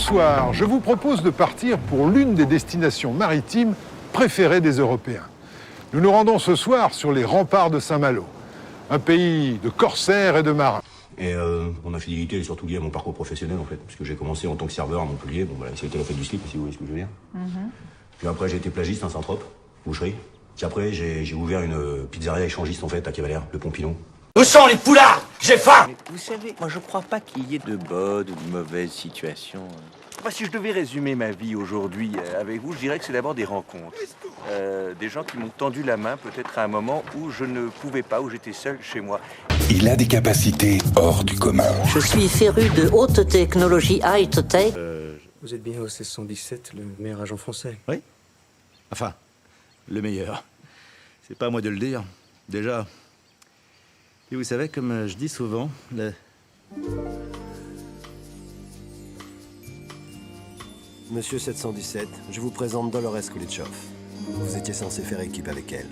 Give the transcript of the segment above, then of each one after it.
soir, je vous propose de partir pour l'une des destinations maritimes préférées des Européens. Nous nous rendons ce soir sur les remparts de Saint-Malo, un pays de corsaires et de marins. Et mon infidélité est surtout liée à mon parcours professionnel, en fait, puisque j'ai commencé en tant que serveur à Montpellier. Bon, voilà, ça a été la fête du slip, si vous voyez ce que je veux dire. Puis après, j'ai été plagiste à Saint-Trope, boucherie. Puis après, j'ai ouvert une pizzeria échangiste, en fait, à Cavalère, le Pompidon. Où sont les poulards? J'ai faim! Mais vous savez, moi je crois pas qu'il y ait de bonnes ou de mauvaises situations. Enfin, si je devais résumer ma vie aujourd'hui avec vous, je dirais que c'est d'abord des rencontres. Des gens qui m'ont tendu la main peut-être à un moment où je ne pouvais pas, où j'étais seul chez moi. Il a des capacités hors du commun. Je suis féru de haute technologie high-tech. Vous êtes bien au 1617, le meilleur agent français. Oui. Enfin, le meilleur. C'est pas à moi de le dire. Déjà. Et vous savez, comme je dis souvent, Monsieur 717, je vous présente Dolores Kulitschov. Vous étiez censé faire équipe avec elle.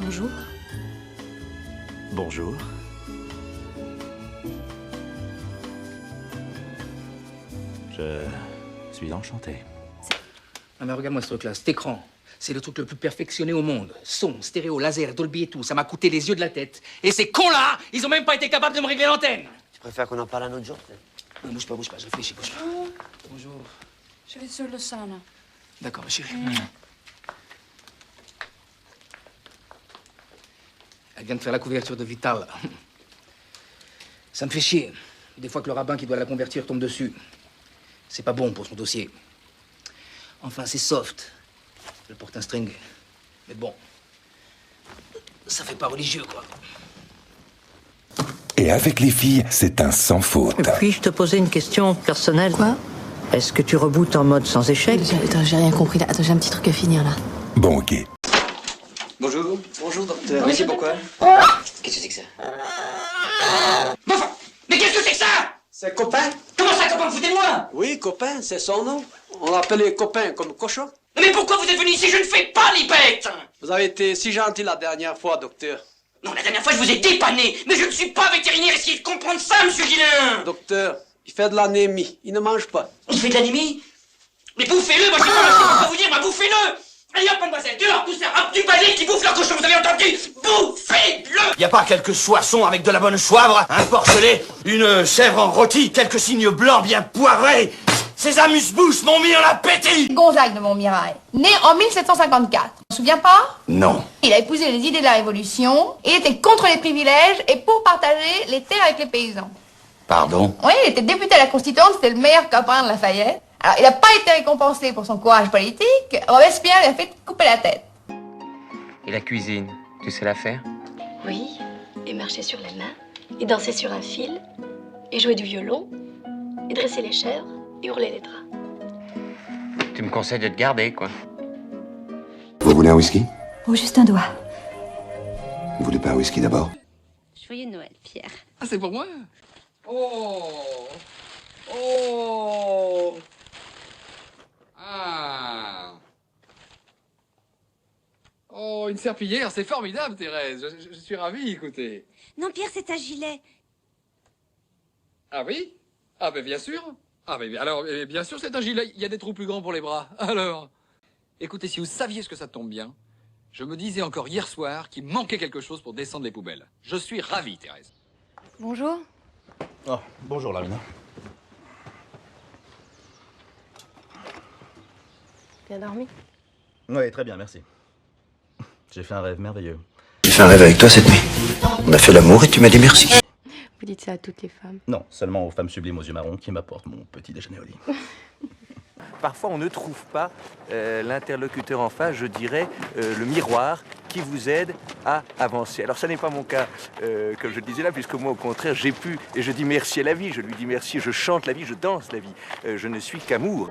Bonjour. bonjour. Je suis enchanté. Ah mais regarde-moi ce truc-là, cet écran. C'est le truc le plus perfectionné au monde. Son, stéréo, laser, Dolby et tout. Ça m'a coûté les yeux de la tête. Et ces cons-là, ils ont même pas été capables de me régler l'antenne. Tu préfères qu'on en parle un autre jour, peut-être? Non, bouge pas, je réfléchis, bouge pas. Bonjour. Je vais sur le sauna. D'accord, ma chérie. Elle vient de faire la couverture de Vital. Ça me fait chier. Des fois que le rabbin qui doit la convertir tombe dessus. C'est pas bon pour son dossier. Enfin, c'est soft. Je porte un string. Mais bon, ça fait pas religieux, quoi. Et avec les filles, c'est un sans faute. Puis-je te poser une question personnelle? Quoi? Est-ce que tu rebootes en mode sans échec? Attends, j'ai rien compris là. Attends, j'ai un petit truc à finir là. Bon, ok. Bonjour. Bonjour, docteur. Oui, c'est pourquoi? Qu'est-ce que c'est que ça? Enfin, mais qu'est-ce que c'est que ça? C'est copain? Comment ça, copain, vous foutez de moi? Oui, copain, c'est son nom. On l'appelle les copains comme cochon. Mais pourquoi vous êtes venu ici? Je ne fais pas les bêtes! Vous avez été si gentil la dernière fois, docteur. Non, la dernière fois, je vous ai dépanné. Mais je ne suis pas vétérinaire. Essayez de comprendre ça, monsieur Guillain. Docteur, il fait de l'anémie. Il ne mange pas. Il fait de l'anémie? Mais bouffez-le, moi, je sais pas vous dire, moi, bouffez-le! Allez hop, mademoiselle, dehors, tout ça, hop, du balai qui bouffe leur cochon, vous avez entendu? Bouffez-le! Y a pas quelques soissons avec de la bonne soivre, un porcelet, une chèvre en rôti, quelques signes blancs bien poivrés. Ces amuse-bouches m'ont mis en appétit! Gonzague de Montmirail, né en 1754. Tu te souviens pas? Non. Il a épousé les idées de la Révolution, il était contre les privilèges et pour partager les terres avec les paysans. Pardon? Oui, il était député à la Constituante, c'était le meilleur copain de Lafayette. Alors, il n'a pas été récompensé pour son courage politique. Robespierre lui a fait couper la tête. Et la cuisine, tu sais la faire? Oui, et marcher sur les mains, et danser sur un fil, et jouer du violon, et dresser les chèvres, et hurler les draps. Tu me conseilles de te garder, quoi. Vous voulez un whisky? Oh, juste un doigt. Vous voulez pas un whisky d'abord? Joyeux Noël, Pierre. Ah, c'est pour moi? Oh! Oh! Ah! Oh, une serpillière, c'est formidable, Thérèse. Je suis ravi, écoutez. Non, Pierre, c'est un gilet. Ah oui? Ah, ben bien sûr. Ah, mais alors, bien sûr, c'est un gilet. Il y a des trous plus grands pour les bras. Alors, écoutez, si vous saviez ce que ça tombe bien, je me disais encore hier soir qu'il manquait quelque chose pour descendre les poubelles. Je suis ravi, Thérèse. Bonjour. Oh, bonjour, Lamina. Bien dormi? Oui, très bien, merci. J'ai fait un rêve merveilleux. J'ai fait un rêve avec toi cette nuit. On a fait l'amour et tu m'as dit merci. Vous dites ça à toutes les femmes. Non, seulement aux femmes sublimes aux yeux marrons qui m'apportent mon petit déjeuner au lit. Parfois, on ne trouve pas l'interlocuteur en face, je dirais, le miroir qui vous aide à avancer. Alors, ça n'est pas mon cas, comme je le disais là, puisque moi, au contraire, j'ai pu, et je dis merci à la vie, je lui dis merci, je chante la vie, je danse la vie. Je ne suis qu'amour.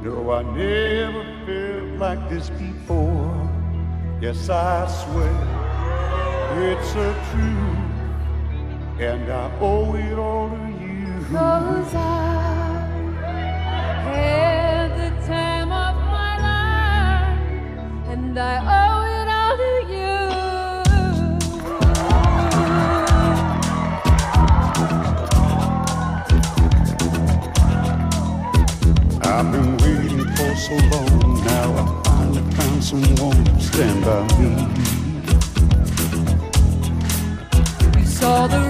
No, I never felt like this before. Yes, I swear it's a truth, and I owe it all to you. 'Cause I had the time of my life, and I owe it all to you. I've been waiting for so long, now I finally found someone to stand by me. We saw the